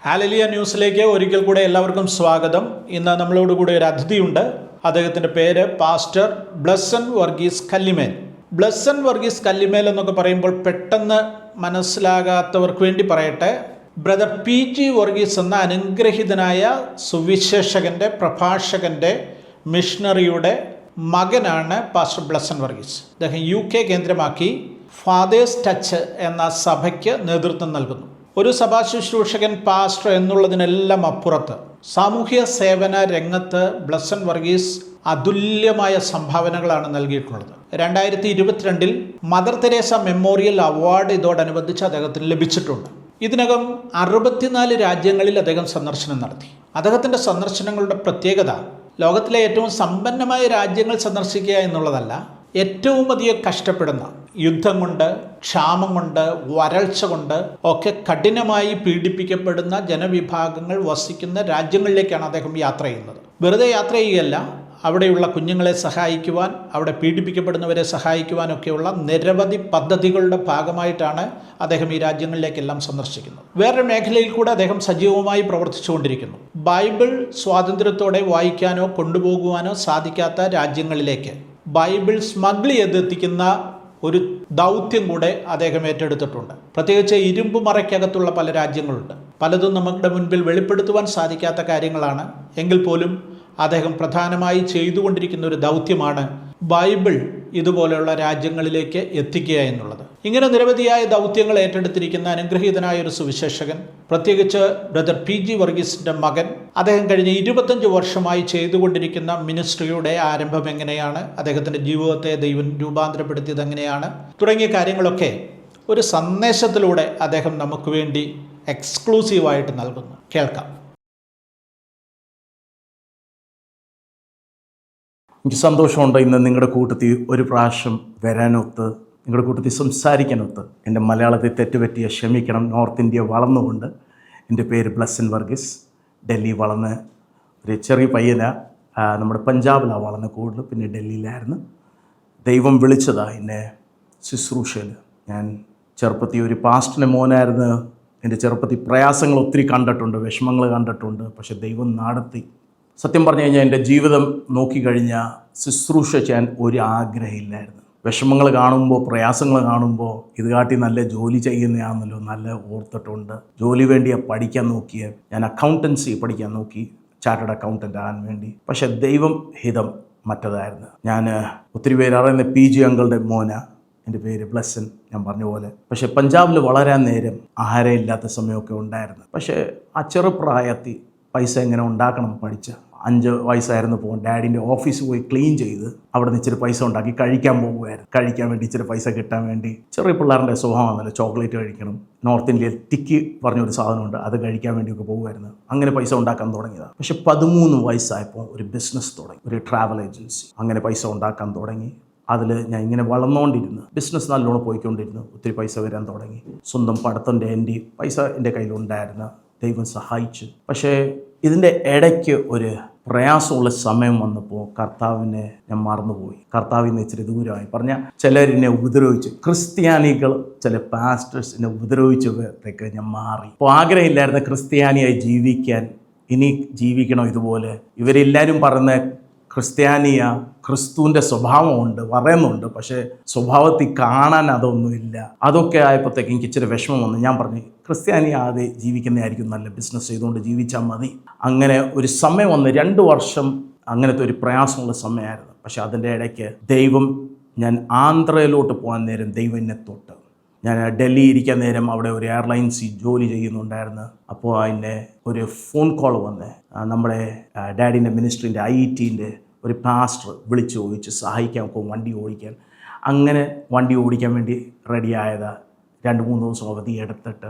ഹാലലിയ ന്യൂസിലേക്ക് ഒരിക്കൽ കൂടെ എല്ലാവർക്കും സ്വാഗതം. ഇന്ന് നമ്മളോട് കൂടെ ഒരു അതിഥിയുണ്ട്. അദ്ദേഹത്തിൻ്റെ പേര് പാസ്റ്റർ ബ്ലെസൻ വർഗീസ് കല്ലിമേൽ. ബ്ലെസൻ വർഗീസ് കല്ലിമേൽ എന്നൊക്കെ പറയുമ്പോൾ പെട്ടെന്ന് മനസ്സിലാകാത്തവർക്ക് വേണ്ടി പറയട്ടെ, ബ്രദർ PG വർഗീസ് എന്ന അനുഗ്രഹീതനായ സുവിശേഷകൻ്റെ, പ്രഭാഷകൻ്റെ, മിഷണറിയുടെ മകനാണ് പാസ്റ്റർ ബ്ലെസൻ വർഗീസ്. അദ്ദേഹം UK കേന്ദ്രമാക്കി ഫാദേഴ്സ് ടച്ച് എന്ന സഭയ്ക്ക് നേതൃത്വം നൽകുന്നു. ഒരു സഭാ ശുശ്രൂഷകൻ, പാസ്റ്റർ എന്നുള്ളതിനെല്ലാം അപ്പുറത്ത് സാമൂഹ്യ സേവന രംഗത്ത് ബ്ലെസൻ വർഗീസ് അതുല്യമായ സംഭാവനകളാണ് നൽകിയിട്ടുള്ളത്. 2022 മദർ തെരേസ മെമ്മോറിയൽ അവാർഡ് ഇതോടനുബന്ധിച്ച് അദ്ദേഹത്തിന് ലഭിച്ചിട്ടുണ്ട്. ഇതിനകം 64 രാജ്യങ്ങളിൽ അദ്ദേഹം സന്ദർശനം നടത്തി. അദ്ദേഹത്തിൻ്റെ സന്ദർശനങ്ങളുടെ പ്രത്യേകത ലോകത്തിലെ ഏറ്റവും സമ്പന്നമായ രാജ്യങ്ങൾ സന്ദർശിക്കുക എന്നുള്ളതല്ല, ഏറ്റവും അധികം കഷ്ടപ്പെടുന്ന, യുദ്ധം കൊണ്ട്, ക്ഷാമം കൊണ്ട്, വരൾച്ച കൊണ്ട് ഒക്കെ കഠിനമായി പീഡിപ്പിക്കപ്പെടുന്ന ജനവിഭാഗങ്ങൾ വസിക്കുന്ന രാജ്യങ്ങളിലേക്കാണ് അദ്ദേഹം യാത്ര ചെയ്യുന്നത്. വെറുതെ യാത്ര ചെയ്യുകയല്ല, അവിടെയുള്ള കുഞ്ഞുങ്ങളെ സഹായിക്കുവാൻ, അവിടെ പീഡിപ്പിക്കപ്പെടുന്നവരെ സഹായിക്കുവാനൊക്കെയുള്ള നിരവധി പദ്ധതികളുടെ ഭാഗമായിട്ടാണ് അദ്ദേഹം ഈ രാജ്യങ്ങളിലേക്കെല്ലാം സന്ദർശിക്കുന്നത്. വേറൊരു മേഖലയിൽ കൂടെ അദ്ദേഹം സജീവമായി പ്രവർത്തിച്ചുകൊണ്ടിരിക്കുന്നു. ബൈബിൾ സ്വാതന്ത്ര്യത്തോടെ വായിക്കാനോ കൊണ്ടുപോകുവാനോ സാധിക്കാത്ത രാജ്യങ്ങളിലേക്ക് ബൈബിൾ സ്മഗിൾ ചെയ്തെത്തിക്കുന്ന ഒരു ദൗത്യം കൂടെ അദ്ദേഹം ഏറ്റെടുത്തിട്ടുണ്ട്. പ്രത്യേകിച്ച് ഇരുമ്പ് മറയ്ക്കകത്തുള്ള പല രാജ്യങ്ങളുണ്ട്. പലതും നമ്മുടെ മുൻപിൽ വെളിപ്പെടുത്തുവാൻ സാധിക്കാത്ത കാര്യങ്ങളാണ്. എങ്കിൽ പോലും അദ്ദേഹം പ്രധാനമായി ചെയ്തുകൊണ്ടിരിക്കുന്ന ഒരു ദൗത്യമാണ് ബൈബിൾ ഇതുപോലെയുള്ള രാജ്യങ്ങളിലേക്ക് എത്തിക്കുക എന്നുള്ളത്. ഇങ്ങനെ നിരവധിയായ ദൗത്യങ്ങൾ ഏറ്റെടുത്തിരിക്കുന്ന അനുഗ്രഹീതനായ ഒരു സുവിശേഷകൻ, പ്രത്യേകിച്ച് ബ്രദർ PG വർഗീസിൻ്റെ മകൻ, അദ്ദേഹം കഴിഞ്ഞ 25 വർഷമായി ചെയ്തുകൊണ്ടിരിക്കുന്ന മിനിസ്ട്രിയുടെ ആരംഭം എങ്ങനെയാണ്, അദ്ദേഹത്തിൻ്റെ ജീവിതത്തെ ദൈവം രൂപാന്തരപ്പെടുത്തിയത് എങ്ങനെയാണ്, തുടങ്ങിയ കാര്യങ്ങളൊക്കെ ഒരു സന്ദേശത്തിലൂടെ അദ്ദേഹം നമുക്ക് വേണ്ടി എക്സ്ക്ലൂസീവായിട്ട് നൽകുന്നു. കേൾക്കാം. എനിക്ക് സന്തോഷമുണ്ട് ഇന്ന് നിങ്ങളുടെ കൂട്ടത്തിൽ ഒരു പ്രാവശ്യം വരാനൊത്ത്, നിങ്ങളുടെ കൂട്ടത്തിൽ സംസാരിക്കാനൊത്ത്. എൻ്റെ മലയാളത്തിൽ തെറ്റുപറ്റിയ ക്ഷമിക്കണം. നോർത്ത് ഇന്ത്യ വളർന്നുകൊണ്ട് എൻ്റെ പേര് ബ്ലെസൻ വർഗീസ്. ഡൽഹി വളർന്ന് ഒരു ചെറിയ പയ്യനാണ്. നമ്മുടെ പഞ്ചാബിലാണ് വളർന്ന് കൂടുതൽ, പിന്നെ ഡൽഹിയിലായിരുന്നു. ദൈവം വിളിച്ചതാണ് എന്നെ ശുശ്രൂഷയിൽ. ഞാൻ ചെറുപ്പത്തിൽ ഒരു പാസ്റ്ററിൻ്റെ മോനായിരുന്നു. എൻ്റെ ചെറുപ്പത്തിൽ പ്രയാസങ്ങൾ ഒത്തിരി കണ്ടിട്ടുണ്ട്, വിഷമങ്ങൾ കണ്ടിട്ടുണ്ട്. പക്ഷെ ദൈവം നടത്തി. സത്യം പറഞ്ഞു കഴിഞ്ഞാൽ എൻ്റെ ജീവിതം നോക്കിക്കഴിഞ്ഞാൽ ശുശ്രൂഷ ചെയ്യാൻ ഒരു ആഗ്രഹമില്ലായിരുന്നു. വിഷമങ്ങൾ കാണുമ്പോൾ, പ്രയാസങ്ങൾ കാണുമ്പോൾ ഇത് കാട്ടി നല്ല ജോലി ചെയ്യുന്നതാണല്ലോ നല്ല ഓർത്തിട്ടുണ്ട്. ജോലി വേണ്ടിയാണ് പഠിക്കാൻ നോക്കിയത്. ഞാൻ അക്കൗണ്ടൻസി പഠിക്കാൻ നോക്കി, ചാർട്ടേഡ് അക്കൗണ്ടൻ്റ് ആകാൻ വേണ്ടി. പക്ഷേ ദൈവം ഹിതം മറ്റതായിരുന്നു. ഞാൻ ഒത്തിരി പേര് അറിയുന്ന PG അങ്കിളുടെ മോന. എൻ്റെ പേര് ബ്ലെസൻ, ഞാൻ പറഞ്ഞ പോലെ. പക്ഷേ പഞ്ചാബിൽ വളരാൻ നേരം ആഹാരം ഇല്ലാത്ത സമയമൊക്കെ ഉണ്ടായിരുന്നു. പക്ഷേ ആ ചെറുപ്രായത്തിൽ പൈസ എങ്ങനെ ഉണ്ടാക്കണം പഠിച്ച. 5 വയസ്സായിരുന്നു പോകും. ഡാഡിൻ്റെ ഓഫീസിൽ പോയി ക്ലീൻ ചെയ്ത് അവിടെ നിന്ന് ഇച്ചിരി പൈസ ഉണ്ടാക്കി കഴിക്കാൻ പോകുമായിരുന്നു. കഴിക്കാൻ വേണ്ടി ഇച്ചിരി പൈസ കിട്ടാൻ വേണ്ടി. ചെറിയ പിള്ളേരുടെ സ്വഭാവമാണല്ലോ, ചോക്ലേറ്റ് കഴിക്കണം. നോർത്ത് ഇന്ത്യയിൽ ടിക്കി പറഞ്ഞൊരു സാധനമുണ്ട്, അത് കഴിക്കാൻ വേണ്ടിയൊക്കെ പോകുമായിരുന്നു. അങ്ങനെ പൈസ ഉണ്ടാക്കാൻ തുടങ്ങിയതാണ്. പക്ഷെ 13 വയസ്സായപ്പോൾ ഒരു ബിസിനസ് തുടങ്ങി, ഒരു ട്രാവൽ ഏജൻസി. അങ്ങനെ പൈസ ഉണ്ടാക്കാൻ തുടങ്ങി. അതിൽ ഞാൻ ഇങ്ങനെ വളർന്നുകൊണ്ടിരുന്നു. ബിസിനസ് നല്ലോണം പോയിക്കൊണ്ടിരുന്നു. ഒത്തിരി പൈസ വരാൻ തുടങ്ങി. സ്വന്തം പടത്തിൻ്റെ എൻ്റെ പൈസ എൻ്റെ കയ്യിലുണ്ടായിരുന്നു. ദൈവം സഹായിച്ചു. പക്ഷേ ഇതിൻ്റെ ഇടയ്ക്ക് ഒരു പ്രയാസമുള്ള സമയം വന്നപ്പോൾ കർത്താവിനെ ഞാൻ മറന്നുപോയി. കർത്താവിൽ നിന്ന് ഇച്ചിരി ദൂരമായി. പറഞ്ഞാൽ ചിലരെന്നെ ഉപദ്രവിച്ചു. ക്രിസ്ത്യാനികൾ, ചില പാസ്റ്റേഴ്സ് എന്നെ ഉപദ്രവിച്ചപ്പോഴത്തേക്ക് ഞാൻ മാറി. അപ്പോൾ ആഗ്രഹമില്ലായിരുന്നു ക്രിസ്ത്യാനിയായി ജീവിക്കാൻ. ഇനി ജീവിക്കണം ഇതുപോലെ. ഇവരെല്ലാവരും പറയുന്ന ക്രിസ്ത്യാനിയ, ക്രിസ്തുവിൻ്റെ സ്വഭാവമുണ്ട് പറയുന്നുണ്ട്, പക്ഷേ സ്വഭാവത്തിൽ കാണാൻ അതൊന്നുമില്ല. അതൊക്കെ ആയപ്പോഴത്തേക്ക് എനിക്ക് ഇച്ചിരി വിഷമം വന്നു. ഞാൻ പറഞ്ഞു ക്രിസ്ത്യാനി ആദ്യം ജീവിക്കുന്നതായിരിക്കും നല്ല, ബിസിനസ് ചെയ്തുകൊണ്ട് ജീവിച്ചാൽ മതി. അങ്ങനെ ഒരു സമയം വന്ന് 2 വർഷം അങ്ങനത്തെ ഒരു പ്രയാസമുള്ള സമയമായിരുന്നു. പക്ഷേ അതിൻ്റെ ഇടയ്ക്ക് ദൈവം, ഞാൻ ആന്ധ്രയിലോട്ട് പോകാൻ നേരം ദൈവം എന്നെ തൊട്ട്. ഞാൻ ഡൽഹി ഇരിക്കാൻ നേരം അവിടെ ഒരു എയർലൈൻസിൽ ജോലി ചെയ്യുന്നുണ്ടായിരുന്നു. അപ്പോൾ അതിൻ്റെ ഒരു ഫോൺ കോൾ വന്ന് നമ്മുടെ ഡാഡിൻ്റെ മിനിസ്ട്രീൻ്റെ IT ഒരു പാസ്റ്റർ വിളിച്ചു ചോദിച്ച് സഹായിക്കാൻ വണ്ടി ഓടിക്കാൻ. അങ്ങനെ വണ്ടി ഓടിക്കാൻ വേണ്ടി റെഡിയായത്. 2-3 ദിവസം അവധി എടുത്തിട്ട്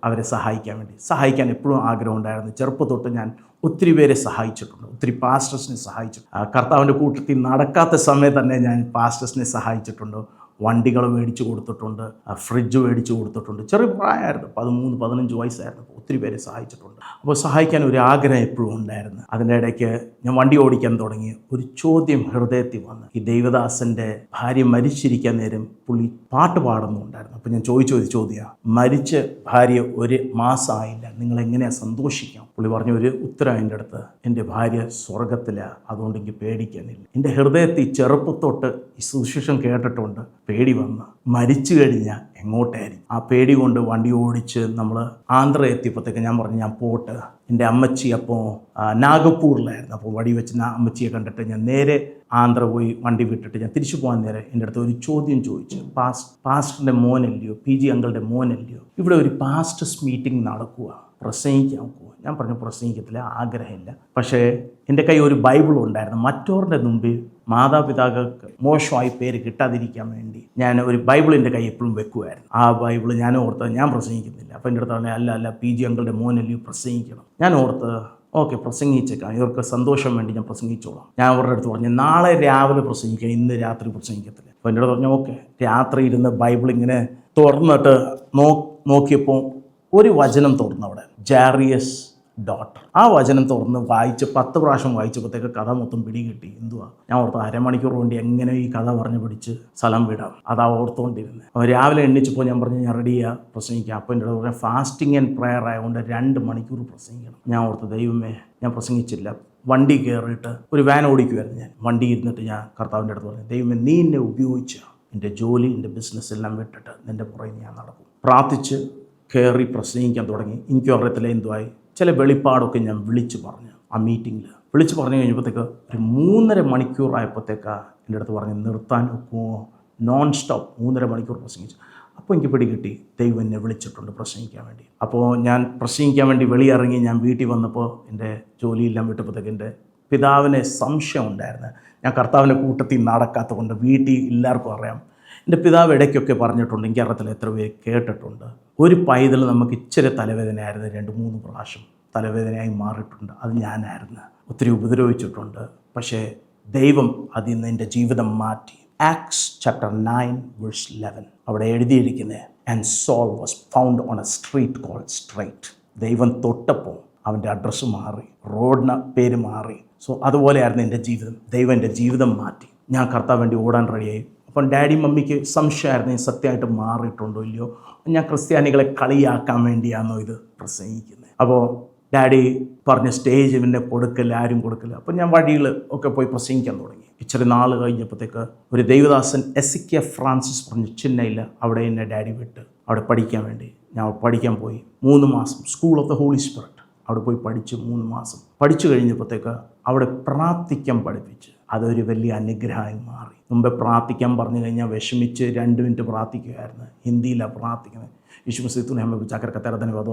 അവരെ സഹായിക്കാൻ എപ്പോഴും ആഗ്രഹമുണ്ടായിരുന്നു. ചെറുപ്പം തൊട്ട് ഞാൻ ഒത്തിരി പേരെ സഹായിച്ചിട്ടുണ്ട്, ഒത്തിരി പാസ്റ്റേഴ്സിനെ സഹായിച്ചിട്ടുണ്ട്. കർത്താവിൻ്റെ കൂട്ടത്തിൽ നടക്കാത്ത സമയത്ത് തന്നെ ഞാൻ പാസ്റ്റേഴ്സിനെ സഹായിച്ചിട്ടുണ്ട്. വണ്ടികൾ മേടിച്ച് കൊടുത്തിട്ടുണ്ട്, ഫ്രിഡ്ജ് മേടിച്ച് കൊടുത്തിട്ടുണ്ട്. ചെറിയ പ്രായമായിരുന്നു, 13-15 വയസ്സായിരുന്നു. ഒത്തിരി പേരെ സഹായിച്ചിട്ടുണ്ട്. അപ്പോൾ സഹായിക്കാൻ ഒരു ആഗ്രഹം എപ്പോഴും ഉണ്ടായിരുന്നു. അതിൻ്റെ ഇടയ്ക്ക് ഞാൻ വണ്ടി ഓടിക്കാൻ തുടങ്ങി. ഒരു ചോദ്യം ഹൃദയത്തിൽ വന്ന്, ഈ ദൈവദാസൻ്റെ ഭാര്യ മരിച്ചിരിക്കാൻ നേരം പുള്ളി പാട്ട് പാടുന്നുണ്ടായിരുന്നു. അപ്പോൾ ഞാൻ ചോദിച്ചൊരു ചോദ്യമാണ്, മരിച്ച് ഭാര്യ 1 മാസമായില്ല, നിങ്ങൾ എങ്ങനെയാണ് സന്തോഷിക്കാം? പുള്ളി പറഞ്ഞ ഒരു ഉത്തരം എൻ്റെ അടുത്ത്, എൻ്റെ ഭാര്യ സ്വർഗത്തിലാണ്, അതുകൊണ്ട് എനിക്ക് പേടിക്കാനില്ല. എൻ്റെ ഹൃദയത്തിൽ ചെറുപ്പത്തൊട്ട് ഈ സുവിശേഷം കേട്ടിട്ടുണ്ട്. പേടി വന്ന് മരിച്ചു കഴിഞ്ഞാൽ എങ്ങോട്ടായിരിക്കും? ആ പേടി കൊണ്ട് വണ്ടി ഓടിച്ച് നമ്മൾ ആന്ധ്ര എത്തിയപ്പോഴത്തേക്ക് ഞാൻ പറഞ്ഞു, ഞാൻ പോട്ട്. എൻ്റെ അമ്മച്ചി അപ്പോൾ നാഗപ്പൂരിലായിരുന്നു. അപ്പോൾ വടി വെച്ച് അമ്മച്ചിയെ കണ്ടിട്ട് ഞാൻ നേരെ ആന്ധ്ര പോയി വണ്ടി വിട്ടിട്ട് ഞാൻ തിരിച്ചു പോകാൻ നേരം എൻ്റെ അടുത്ത് ഒരു ചോദ്യം ചോദിച്ചു. പാസ്റ്ററിൻ്റെ മോനല്ലയോ, PG അങ്കിളുടെ മോനല്ലയോ, ഇവിടെ ഒരു പാസ്റ്റേഴ്സ് മീറ്റിംഗ് നടക്കുക, പ്രസംഗിക്കാൻ പോവുക? ഞാൻ പറഞ്ഞു, പ്രസംഗിക്കത്തില്ല, ആഗ്രഹമില്ല. പക്ഷേ എൻ്റെ കയ്യിൽ ഒരു ബൈബിൾ ഉണ്ടായിരുന്നു. മറ്റവരുടെ മുമ്പിൽ മാതാപിതാക്കൾക്ക് മോശമായി പേര് കിട്ടാതിരിക്കാൻ വേണ്ടി ഞാൻ ഒരു ബൈബിളിൻ്റെ കൈ എപ്പോഴും വെക്കുമായിരുന്നു. ആ ബൈബിൾ ഞാൻ ഓർത്ത് ഞാൻ പ്രസംഗിക്കുന്നില്ല. അപ്പോൾ എൻ്റെ അടുത്ത് പറഞ്ഞാൽ, അല്ല PG അങ്കിളുടെ മോനല്ലയോ, പ്രസംഗിക്കണം. ഞാൻ ഓർത്ത് ഓക്കെ, പ്രസംഗിച്ചേക്കാം, ഇവർക്ക് സന്തോഷം വേണ്ടി ഞാൻ പ്രസംഗിച്ചോളാം. ഞാൻ അവരുടെ അടുത്ത് പറഞ്ഞു, നാളെ രാവിലെ പ്രസംഗിക്കാം, ഇന്ന് രാത്രി പ്രസംഗിക്കത്തില്ല. അപ്പോൾ എൻ്റെ അടുത്ത് പറഞ്ഞു, ഓക്കെ. രാത്രി ഇരുന്ന് ബൈബിൾ ഇങ്ങനെ തുറന്നിട്ട് നോക്കിയപ്പോൾ ഒരു വചനം തുറന്നു, അവിടെ ജാറിയസ് ഡോട്ടർ. ആ വചനം തുറന്ന് വായിച്ച് 10 പ്രാവശ്യം വായിച്ചപ്പോഴത്തേക്ക് കഥ മൊത്തം പിടികിട്ടി. എന്തുവാ? ഞാൻ ഓർത്ത് അരമണിക്കൂർ കൊണ്ട് എങ്ങനെ ഈ കഥ പറഞ്ഞ് പിടിച്ച് സ്ഥലം വിടാം, അതാ ഓർത്തുകൊണ്ടിരുന്നത്. അപ്പോൾ രാവിലെ എണ്ണിച്ചപ്പോൾ ഞാൻ പറഞ്ഞു, ഞാൻ റെഡിയാ, പ്രസംഗിക്കാം. അപ്പോൾ എൻ്റെ പറഞ്ഞ ഫാസ്റ്റിംഗ് ആൻഡ് പ്രെയർ ആയതുകൊണ്ട് 2 മണിക്കൂർ പ്രസംഗിക്കണം. ഞാൻ ഓർത്ത്, ദൈവമേ, ഞാൻ പ്രസംഗിച്ചില്ല. വണ്ടി കയറിയിട്ട് ഒരു വാൻ ഓടിക്കുമായിരുന്നു. ഞാൻ വണ്ടി ഇരുന്നിട്ട് ഞാൻ കർത്താവിൻ്റെ അടുത്ത് പറഞ്ഞു, ദൈവമേ, നീ എന്നെ ഉപയോഗിച്ച എൻ്റെ ജോലി, എൻ്റെ ബിസിനസ് എല്ലാം വിട്ടിട്ട് നിൻ്റെ പുറകെ ഞാൻ നടക്കും. പ്രാർത്ഥിച്ച് കയറി പ്രസംഗിക്കാൻ തുടങ്ങി. എനിക്കും അറിയത്തില്ല എന്തുവായി. ചില വെളിപ്പാടൊക്കെ ഞാൻ വിളിച്ചു പറഞ്ഞു. ആ മീറ്റിങ്ങിൽ വിളിച്ചു പറഞ്ഞു കഴിഞ്ഞപ്പോഴത്തേക്ക് ഒരു 3.5 മണിക്കൂറായപ്പോഴത്തേക്ക് എൻ്റെ അടുത്ത് പറഞ്ഞ്, നിർത്താൻ ഒക്കുമോ? നോൺ സ്റ്റോപ്പ് 3.5 മണിക്കൂർ പ്രസംഗിച്ചു. അപ്പോൾ എനിക്ക് പിടികിട്ടി, ദൈവം എന്നെ വിളിച്ചിട്ടുണ്ട് പ്രസംഗിക്കാൻ വേണ്ടി. അപ്പോൾ ഞാൻ പ്രസംഗിക്കാൻ വേണ്ടി വെളിയിറങ്ങി. ഞാൻ വീട്ടിൽ വന്നപ്പോൾ എൻ്റെ ജോലിയെല്ലാം വിട്ടപ്പോഴത്തേക്ക് എൻ്റെ പിതാവിന് സംശയം ഉണ്ടായിരുന്നു. ഞാൻ കർത്താവിൻ്റെ കൂട്ടത്തിൽ നടക്കാത്തത് കൊണ്ട് വീട്ടിൽ എല്ലാവർക്കും അറിയാം. എൻ്റെ പിതാവ് ഇടയ്ക്കൊക്കെ പറഞ്ഞിട്ടുണ്ട്, എനിക്കറിയത്തില്ല എത്ര പേര് കേട്ടിട്ടുണ്ട്, ഒരു പൈതൽ നമുക്ക് ഇച്ചിരി തലവേദനയായിരുന്നു, 2-3 പ്രാവശ്യം തലവേദനയായി മാറിയിട്ടുണ്ട്. അത് ഞാനായിരുന്നു. ഒത്തിരി ഉപദ്രവിച്ചിട്ടുണ്ട്. പക്ഷേ ദൈവം അതിൽ നിന്ന് എൻ്റെ ജീവിതം മാറ്റി. Acts chapter 9:11 അവിടെ എഴുതിയിരിക്കുന്നത്, and Saul was found on a street called Straight. ദൈവം തൊട്ടപ്പോൾ അവൻ്റെ അഡ്രസ്സ് മാറി, റോഡിന് പേര് മാറി. സോ അതുപോലെയായിരുന്നു എൻ്റെ ജീവിതം. ദൈവം എൻ്റെ ജീവിതം മാറ്റി. ഞാൻ കർത്താവ് വേണ്ടി ഓടാൻ റെഡിയായി. അപ്പം ഡാഡി മമ്മിക്ക് സംശയമായിരുന്നു, ഈ സത്യമായിട്ട് മാറിയിട്ടുണ്ടോ ഇല്ലയോ, ഞാൻ ക്രിസ്ത്യാനികളെ കളിയാക്കാൻ വേണ്ടിയാണോ ഇത് പ്രസംഗിക്കുന്നത്. അപ്പോൾ ഡാഡി പറഞ്ഞ സ്റ്റേജ് ഇവനെ കൊടുക്കില്ല, ആരും കൊടുക്കില്ല. അപ്പം ഞാൻ വഴിയിൽ ഒക്കെ പോയി പ്രസംഗിക്കാൻ തുടങ്ങി. ഇച്ചിരി നാൾ കഴിഞ്ഞപ്പോഴത്തേക്ക് ഒരു ദൈവദാസൻ എസിക്യ ഫ്രാൻസിസ് പറഞ്ഞ് ചെന്നൈയിൽ, അവിടെ എന്നെ ഡാഡി വിട്ട് അവിടെ പഠിക്കാൻ വേണ്ടി. ഞാൻ പഠിക്കാൻ പോയി 3 മാസം. School of the Holy Spirit അവിടെ പോയി പഠിച്ച് 3 മാസം. പഠിച്ചു കഴിഞ്ഞപ്പോഴത്തേക്ക് അവിടെ പ്രാർത്ഥിക്കാൻ പഠിപ്പിച്ച് അതൊരു വലിയ അനുഗ്രഹമായി മാറി. മുമ്പേ പ്രാർത്ഥിക്കാൻ പറഞ്ഞു കഴിഞ്ഞാൽ വിഷമിച്ച് 2 മിനിറ്റ് പ്രാർത്ഥിക്കുകയായിരുന്നു. ഹിന്ദിയിലാണ് പ്രാർത്ഥിക്കുന്നത്. യേശുമസീത്തുനെ ഹമേ ചക്കരക്കത്തരത്തിന് വധു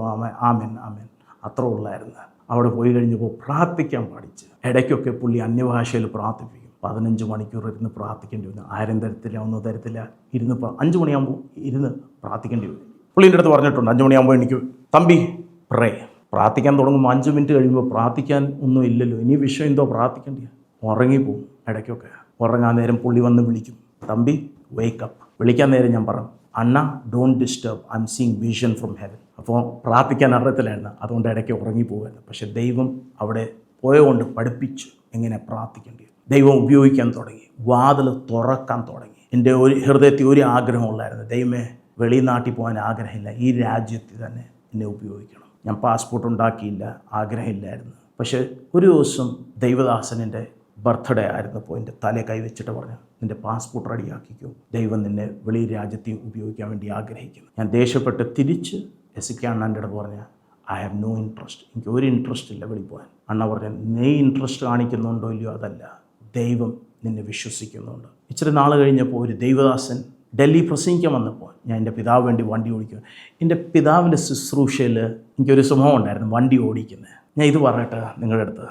ആമേൻ ആമേൻ അത്ര ഉള്ളായിരുന്നു. അവിടെ പോയി കഴിഞ്ഞപ്പോൾ പ്രാർത്ഥിക്കാൻ പഠിച്ച് ഇടയ്ക്കൊക്കെ പുള്ളി അന്യഭാഷയിൽ പ്രാർത്ഥിപ്പിക്കും. 15 മണിക്കൂർ ഇരുന്ന് പ്രാർത്ഥിക്കേണ്ടി വന്നു. ആരും തരത്തില്ല, ഒന്നും തരത്തില്ല. 5 മണിയാകുമ്പോൾ ഇരുന്ന് പ്രാർത്ഥിക്കേണ്ടി വരും. പുള്ളീൻ്റെ അടുത്ത് പറഞ്ഞിട്ടുണ്ട്, 5 മണിയാകുമ്പോൾ എനിക്ക് തമ്പി പ്രേ. പ്രാർത്ഥിക്കാൻ തുടങ്ങുമ്പോൾ 5 മിനിറ്റ് കഴിയുമ്പോൾ പ്രാർത്ഥിക്കാൻ ഒന്നും ഇല്ലല്ലോ, ഇനി വിഷയം എന്തോ പ്രാർത്ഥിക്കേണ്ടിയാണ്. ഉറങ്ങിപ്പോവും. ഇടയ്ക്കൊക്കെ ഉറങ്ങാൻ നേരം പുള്ളി വന്ന് വിളിക്കും, തമ്പി വേക്കപ്പ്. വിളിക്കാൻ നേരം ഞാൻ പറഞ്ഞു, അണ്ണ don't disturb, I am seeing vision from heaven. അപ്പോൾ പ്രാർത്ഥിക്കാൻ അറിയത്തില്ലായിരുന്നു, അതുകൊണ്ട് ഇടയ്ക്ക് ഉറങ്ങിപ്പോകുമായിരുന്നു. പക്ഷേ ദൈവം അവിടെ പോയതുകൊണ്ട് പഠിപ്പിച്ചു എങ്ങനെ പ്രാർത്ഥിക്കേണ്ടത്. ദൈവം ഉപയോഗിക്കാൻ തുടങ്ങി, വാതിൽ തുറക്കാൻ തുടങ്ങി. എൻ്റെ ഒരു ഹൃദയത്തിൽ ഒരു ആഗ്രഹമുള്ളായിരുന്നു, ദൈവമേ, വെളിനാട്ടിൽ പോകാൻ ആഗ്രഹമില്ല, ഈ രാജ്യത്തിൽ തന്നെ എന്നെ ഉപയോഗിക്കണം. ഞാൻ പാസ്പോർട്ട് ഉണ്ടാക്കിയില്ല, ആഗ്രഹമില്ലായിരുന്നു. പക്ഷേ ഒരു ദിവസം ദൈവദാസൻ്റെ ബർത്ത്ഡേ ആയിരുന്നപ്പോൾ എൻ്റെ തലേ കൈവച്ചിട്ട് പറഞ്ഞു, നിൻ്റെ പാസ്പോർട്ട് റെഡിയാക്കിക്കോ, ദൈവം നിന്നെ വെളി രാജ്യത്തിൽ ഉപയോഗിക്കാൻ വേണ്ടി ആഗ്രഹിക്കുന്നു. ഞാൻ ദേഷ്യപ്പെട്ട് തിരിച്ച് എസിക്ക അണ്ണൻ്റെ അടുത്ത് പറഞ്ഞ, ഐ ഹാവ് നോ ഇൻട്രസ്റ്റ്, എനിക്ക് ഒരു ഇൻട്രസ്റ്റ് ഇല്ല വെളി പോകാൻ. അണ്ണ പറഞ്ഞു, നീ ഇൻട്രസ്റ്റ് കാണിക്കുന്നുണ്ടോ ഇല്ലയോ അതല്ല, ദൈവം നിന്നെ വിശ്വസിക്കുന്നുണ്ട്. ഇച്ചിരി നാൾ കഴിഞ്ഞപ്പോൾ ഒരു ദൈവദാസൻ ഡൽഹി പ്രസംഗിക്കാൻ വന്നപ്പോൾ ഞാൻ എൻ്റെ പിതാവ് വേണ്ടി വണ്ടി ഓടിക്കുക. എൻ്റെ പിതാവിൻ്റെ ശുശ്രൂഷയിൽ എനിക്കൊരു സ്വഭാവം ഉണ്ടായിരുന്നു, വണ്ടി ഓടിക്കുന്നത്. ഞാൻ ഇത് പറയട്ടെ നിങ്ങളുടെ അടുത്ത്,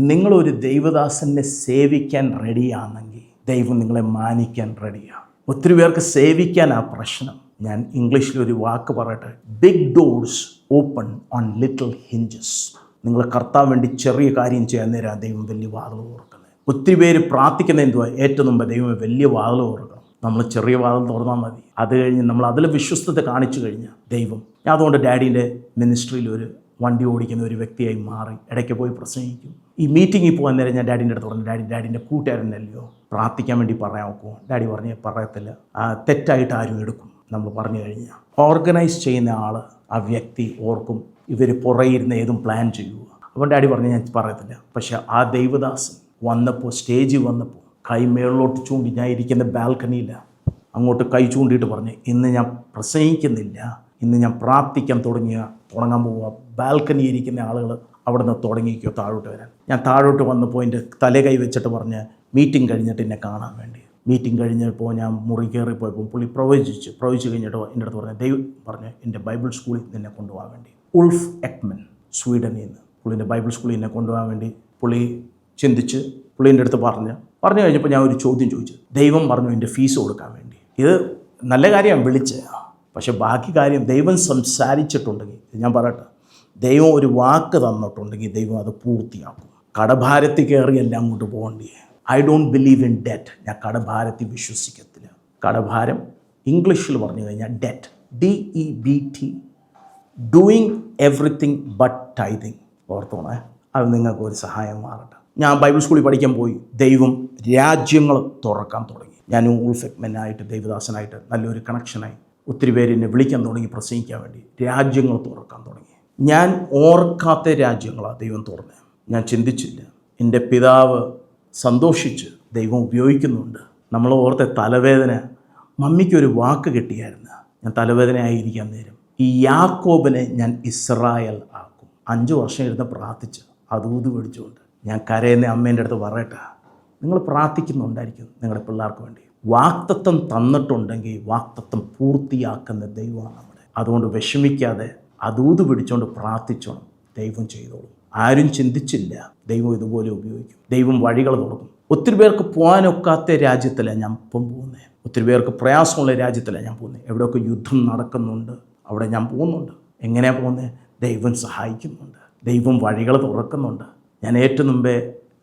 നിങ്ങളൊരു ദൈവദാസനെ സേവിക്കാൻ റെഡിയാണെങ്കിൽ ദൈവം നിങ്ങളെ മാനിക്കാൻ റെഡിയാണ്. ഒത്തിരി പേർക്ക് സേവിക്കാൻ ആ പ്രശ്നം. ഞാൻ ഇംഗ്ലീഷിലൊരു വാക്ക് പറയട്ടെ, big doors open on little hinges. നിങ്ങൾ കർത്താൻ വേണ്ടി ചെറിയ കാര്യം ചെയ്യാൻ നേരം ദൈവം വലിയ വാതിൽ തുറക്കുന്നത്. ഒത്തിരി പേര് പ്രാർത്ഥിക്കുന്ന എന്തുവാ, ഏറ്റവും മുമ്പ് ദൈവം വലിയ വാതിൽ തുറക്കണം. നമ്മൾ ചെറിയ വാദം തുറന്നാൽ മതി. അത് കഴിഞ്ഞ് നമ്മൾ അതിൽ വിശ്വസ്തത കാണിച്ചു കഴിഞ്ഞാൽ ദൈവം, ഞാൻ അതുകൊണ്ട് ഡാഡീൻ്റെ മിനിസ്ട്രിയിൽ ഒരു വണ്ടി ഓടിക്കുന്ന ഒരു വ്യക്തിയായി മാറി ഇടയ്ക്ക് പോയി പ്രസംഗിക്കും. ഈ മീറ്റിങ്ങിൽ പോകാൻ നേരം ഞാൻ ഡാഡീൻ്റെ അടുത്ത് പറഞ്ഞു, ഡാഡീൻ്റെ കൂട്ടുകാരനല്ലയോ, പ്രാർത്ഥിക്കാൻ വേണ്ടി പറയാൻ നോക്കുമോ? ഡാഡി പറഞ്ഞ് പറയത്തില്ല, തെറ്റായിട്ട് ആരും എടുക്കും നമ്മൾ പറഞ്ഞു കഴിഞ്ഞാൽ. ഓർഗനൈസ് ചെയ്യുന്ന ആൾ, ആ വ്യക്തി ഓർക്കും ഇവർ പുറയിരുന്ന് ഏതും പ്ലാൻ ചെയ്യുക. അപ്പോൾ ഡാഡി പറഞ്ഞ് ഞാൻ പറയത്തില്ല. പക്ഷേ ആ ദൈവദാസൻ വന്നപ്പോൾ, സ്റ്റേജിൽ വന്നപ്പോൾ കൈ മേളിലോട്ട് ചൂണ്ടി, ഞാൻ ഇരിക്കുന്ന ബാൽക്കണിയില്ല, അങ്ങോട്ട് കൈ ചൂണ്ടിയിട്ട് പറഞ്ഞ്, ഇന്ന് ഞാൻ പ്രസംഗിക്കുന്നില്ല, ഇന്ന് ഞാൻ പ്രാർത്ഥിക്കാൻ തുടങ്ങാൻ പോവുക. ബാൽക്കണി ഇരിക്കുന്ന ആളുകൾ അവിടെ നിന്ന് തുടങ്ങിക്കോ താഴോട്ട് വരാൻ. ഞാൻ താഴോട്ട് വന്നപ്പോൾ എൻ്റെ തല കൈ വെച്ചിട്ട് പറഞ്ഞ് മീറ്റിംഗ് കഴിഞ്ഞിട്ട് എന്നെ കാണാൻ വേണ്ടി. മീറ്റിംഗ് കഴിഞ്ഞപ്പോൾ ഞാൻ മുറി കയറിപ്പോയപ്പോൾ പുള്ളി പ്രവചിച്ച് കഴിഞ്ഞിട്ടോ എൻ്റെ അടുത്ത് പറഞ്ഞ്, ദൈവം പറഞ്ഞ് എൻ്റെ ബൈബിൾ സ്കൂളിൽ നിന്നെ കൊണ്ടുപോകാൻ വേണ്ടി. ഉൾഫ് എക്മൻ, സ്വീഡനിൽ നിന്ന് പുള്ളിൻ്റെ ബൈബിൾ സ്കൂളിൽ എന്നെ കൊണ്ടുപോകാൻ വേണ്ടി പുള്ളി ചിന്തിച്ച് പുള്ളീൻ്റെ അടുത്ത് പറഞ്ഞു കഴിഞ്ഞപ്പോൾ ഞാൻ ഒരു ചോദ്യം ചോദിച്ചു. ദൈവം പറഞ്ഞു എൻ്റെ ഫീസ് കൊടുക്കാൻ വേണ്ടി. ഇത് നല്ല കാര്യമാണ് വിളിച്ചത്, പക്ഷേ ബാക്കി കാര്യം ദൈവം സംസാരിച്ചിട്ടുണ്ടെങ്കിൽ, ഞാൻ പറയട്ടെ, ദൈവം ഒരു വാക്ക് തന്നിട്ടുണ്ടെങ്കിൽ ദൈവം അത് പൂർത്തിയാക്കും. കടഭാരത്തിൽ കയറി എല്ലാം അങ്ങോട്ട് പോകണ്ടേ. I don't believe in debt. ഞാൻ കടഭാരത്തിൽ വിശ്വസിക്കത്തില്ല. കടഭാരം ഇംഗ്ലീഷിൽ പറഞ്ഞു കഴിഞ്ഞാൽ debt, DEBT, doing everything but tithing. ഓർത്തോണേ, അത് നിങ്ങൾക്ക് ഒരു സഹായം മാറട്ടെ. ഞാൻ ബൈബിൾ സ്കൂളിൽ പഠിക്കാൻ പോയി. ദൈവം രാജ്യങ്ങൾ തുറക്കാൻ തുടങ്ങി. ഞാൻ ഉൾഫ് എക്മനായിട്ട്, ദൈവദാസനായിട്ട് നല്ലൊരു കണക്ഷനായി. ഒത്തിരി പേര് എന്നെ വിളിക്കാൻ തുടങ്ങി പ്രസംഗിക്കാൻ വേണ്ടി. രാജ്യങ്ങൾ തുറക്കാൻ തുടങ്ങി. ഞാൻ ഓർക്കാത്ത രാജ്യങ്ങളാണ് ദൈവം തുറന്നത്. ഞാൻ ചിന്തിച്ചില്ല. എൻ്റെ പിതാവ് സന്തോഷിച്ച് ദൈവം ഉപയോഗിക്കുന്നുണ്ട്. നമ്മൾ ഓർത്ത തലവേദന, മമ്മിക്കൊരു വാക്ക് കിട്ടിയായിരുന്നു, ഞാൻ തലവേദനയായിരിക്കാൻ നേരം ഈ യാക്കോബിനെ ഞാൻ ഇസ്രായേൽ ആക്കും. 5 വർഷം ഇരുന്ന് പ്രാർത്ഥിച്ച് അതൂത് പിടിച്ചുകൊണ്ട് ഞാൻ കരയുന്ന അമ്മേൻ്റെ അടുത്ത് പറയട്ടെ, നിങ്ങൾ പ്രാർത്ഥിക്കുന്നുണ്ടായിരിക്കും നിങ്ങളുടെ പിള്ളേർക്ക് വേണ്ടി. വാക്തത്വം തന്നിട്ടുണ്ടെങ്കിൽ വാക്തത്വം പൂർത്തിയാക്കുന്ന ദൈവമാണ് നമ്മുടെ. അതുകൊണ്ട് വിഷമിക്കാതെ അതൂത് പിടിച്ചുകൊണ്ട് പ്രാർത്ഥിച്ചോണം, ദൈവം ചെയ്തോളും. ആരും ചിന്തിച്ചില്ല ദൈവം ഇതുപോലെ ഉപയോഗിക്കും. ദൈവം വഴികൾ തുറക്കും. ഒത്തിരി പേർക്ക് പോകാനൊക്കാത്ത രാജ്യത്തിലാണ് ഞാൻ ഇപ്പം പോകുന്നത്. ഒത്തിരി പേർക്ക് പ്രയാസമുള്ള രാജ്യത്തിലാണ് ഞാൻ പോകുന്നത്. എവിടെയൊക്കെ യുദ്ധം നടക്കുന്നുണ്ട് അവിടെ ഞാൻ പോകുന്നുണ്ട്. എങ്ങനെയാണ് പോകുന്നത്? ദൈവം സഹായിക്കുന്നുണ്ട്, ദൈവം വഴികൾ തുറക്കുന്നുണ്ട്. ഞാൻ ഏറ്റവും മുമ്പേ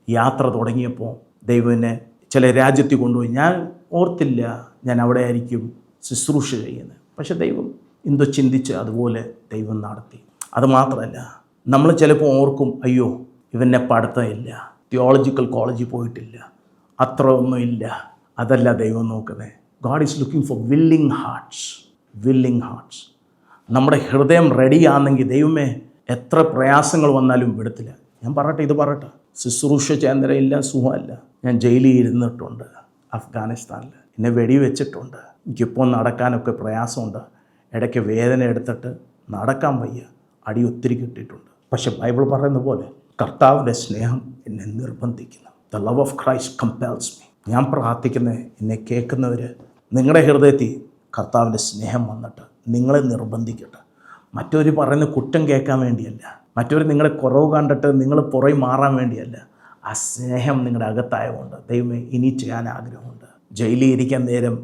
യാത്ര തുടങ്ങിയപ്പോൾ ദൈവം എന്നെ ചില രാജ്യത്തിൽ കൊണ്ടുപോയി. ഞാൻ ഓർത്തില്ല ഞാൻ അവിടെ ആയിരിക്കും ശുശ്രൂഷ ചെയ്യുന്നത്. പക്ഷെ ദൈവം എന്തോ ചിന്തിച്ച് അതുപോലെ ദൈവം നടത്തി. അതുമാത്രമല്ല, നമ്മൾ ചിലപ്പോൾ ഓർക്കും, അയ്യോ ഇവനെ പഠിത്തമില്ല, തിയോളജിക്കൽ കോളേജിൽ പോയിട്ടില്ല, അത്ര ഒന്നുമില്ല. അതല്ല ദൈവം നോക്കുന്നത്. God is looking for willing hearts. നമ്മുടെ ഹൃദയം റെഡിയാണെങ്കിൽ ദൈവമേ എത്ര പ്രയാസങ്ങൾ വന്നാലും വിടത്തില്ല. ഞാൻ പറയട്ടെ, ശുശ്രൂഷ ചേന്ദ്രയില്ല, സുഖമല്ല. ഞാൻ ജയിലിൽ ഇരുന്നിട്ടുണ്ട് അഫ്ഗാനിസ്ഥാനിൽ. എന്നെ വെടിവെച്ചിട്ടുണ്ട്. എനിക്കിപ്പോൾ നടക്കാനൊക്കെ പ്രയാസമുണ്ട്. ഇടയ്ക്ക് വേദന എടുത്തിട്ട് നടക്കാൻ വയ്യ. അടി ഒത്തിരി കിട്ടിയിട്ടുണ്ട്. പക്ഷെ ബൈബിൾ പറയുന്ന പോലെ കർത്താവിൻ്റെ സ്നേഹം എന്നെ നിർബന്ധിക്കുന്നു. The love of Christ compels me. ഞാൻ പ്രാർത്ഥിക്കുന്ന എന്നെ കേൾക്കുന്നവർ, നിങ്ങളുടെ ഹൃദയത്തിൽ കർത്താവിൻ്റെ സ്നേഹം വന്നിട്ട് നിങ്ങളെ നിർബന്ധിക്കട്ടെ. മറ്റവർ പറയുന്ന കുറ്റം കേൾക്കാൻ വേണ്ടിയല്ല, മറ്റവർ നിങ്ങളെ കുറവ് കണ്ടിട്ട് നിങ്ങൾ പുറകെ മാറാൻ വേണ്ടിയല്ല. ആ സ്നേഹം നിങ്ങളുടെ അകത്തായതുകൊണ്ട് ദൈവമേ ഇനി ചെയ്യാൻ ആഗ്രഹമുണ്ട്. ജയിലിൽ ഇരിക്കാൻ നേരം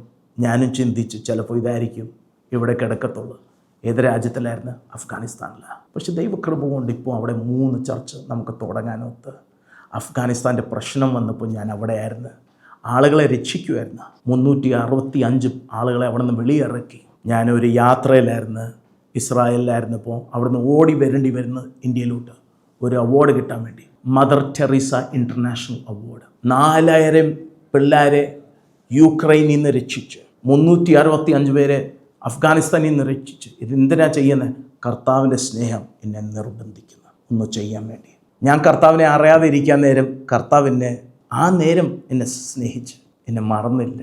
ഞാനും ചിന്തിച്ചു, ചിലപ്പോൾ ഇതായിരിക്കും ഇവിടെ കിടക്കത്തുള്ളൂ. ഏത് രാജ്യത്തിലായിരുന്നു? അഫ്ഗാനിസ്ഥാനിലാണ്. പക്ഷെ ദൈവകൃപ കൊണ്ട് ഇപ്പോൾ അവിടെ 3 ചർച്ച് നമുക്ക് തുടങ്ങാനൊത്ത്. അഫ്ഗാനിസ്ഥാൻ്റെ പ്രശ്നം വന്നപ്പോൾ ഞാൻ അവിടെ ആയിരുന്നു. ആളുകളെ രക്ഷിക്കുമായിരുന്നു. 365 ആളുകളെ അവിടെ നിന്ന് വെളിയിറക്കി. ഞാനൊരു യാത്രയിലായിരുന്നു, ഇസ്രായേലിലായിരുന്നപ്പോൾ അവിടുന്ന് ഓടി വരേണ്ടി വരുന്ന ഇന്ത്യയിലോട്ട് ഒരു അവാർഡ് കിട്ടാൻ വേണ്ടി. Mother Teresa international award. 4000 പിള്ളേരെ യുക്രൈനിൽ നിന്ന് രക്ഷിച്ച്, 365 പേരെ അഫ്ഗാനിസ്ഥാനിൽ നിന്ന് രക്ഷിച്ച്. ഇതെന്തിനാ ചെയ്യുന്നത്? കർത്താവിൻ്റെ സ്നേഹം എന്നെ നിർബന്ധിക്കുന്നു ഒന്ന് ചെയ്യാൻ വേണ്ടി. ഞാൻ കർത്താവിനെ അറിയാതെ ഇരിക്കാൻ നേരം കർത്താവിനെ ആ നേരം എന്നെ സ്നേഹിച്ച് എന്നെ മറന്നില്ല.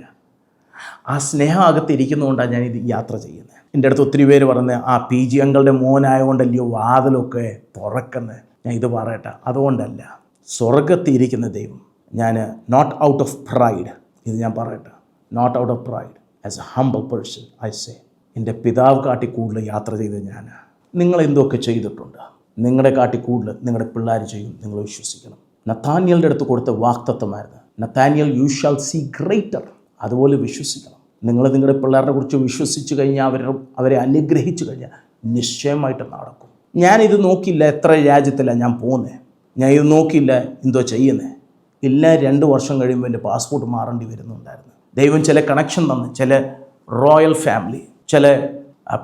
ആ സ്നേഹം അകത്തിരിക്കുന്നതുകൊണ്ടാണ് ഞാൻ ഇത് യാത്ര ചെയ്യുന്നത്. എൻ്റെ അടുത്ത് ഒത്തിരി പേര് പറഞ്ഞത്, ആ PG അങ്കളുടെ മോനായതുകൊണ്ടല്ലയോ വാതിലൊക്കെ തുറക്കുന്നത്. ഞാൻ ഇത് പറയട്ടെ, അതുകൊണ്ടല്ല. സ്വർഗത്തിരിക്കുന്ന ദൈവം. ഞാൻ നോട്ട് ഔട്ട് ഓഫ് പ്രൈഡ്, ഇത് ഞാൻ പറയട്ടെ, not out of pride, as a humble person I say, എൻ്റെ പിതാവ് കാട്ടി കൂടുതൽ യാത്ര ചെയ്ത് ഞാൻ. നിങ്ങൾ എന്തൊക്കെ ചെയ്തിട്ടുണ്ട്, നിങ്ങളുടെ കാട്ടി കൂടുതൽ നിങ്ങളുടെ പിള്ളേർ ചെയ്യും, നിങ്ങൾ വിശ്വസിക്കണം. നഥാനിയലിൻ്റെ അടുത്ത് കൊടുത്ത വാക്തത്വമായിരുന്നു, Nathaniel you shall see greater. അതുപോലെ വിശ്വസിക്കണം. നിങ്ങൾ നിങ്ങളുടെ പിള്ളേരെ കുറിച്ച് വിശ്വസിച്ച് കഴിഞ്ഞാൽ, അവരെ അനുഗ്രഹിച്ചു കഴിഞ്ഞാൽ നിശ്ചയമായിട്ട് നടക്കും. ഞാനിത് നോക്കിയില്ല എത്ര രാജ്യത്തിലാണ് ഞാൻ പോകുന്നത്, ഞാൻ ഇത് നോക്കിയില്ല എന്തോ ചെയ്യുന്നത്. ഇല്ല 2 വർഷം കഴിയുമ്പോൾ എൻ്റെ പാസ്പോർട്ട് മാറേണ്ടി വരുന്നുണ്ടായിരുന്നു. ദൈവം ചില കണക്ഷൻ തന്ന്, ചില റോയൽ ഫാമിലി, ചില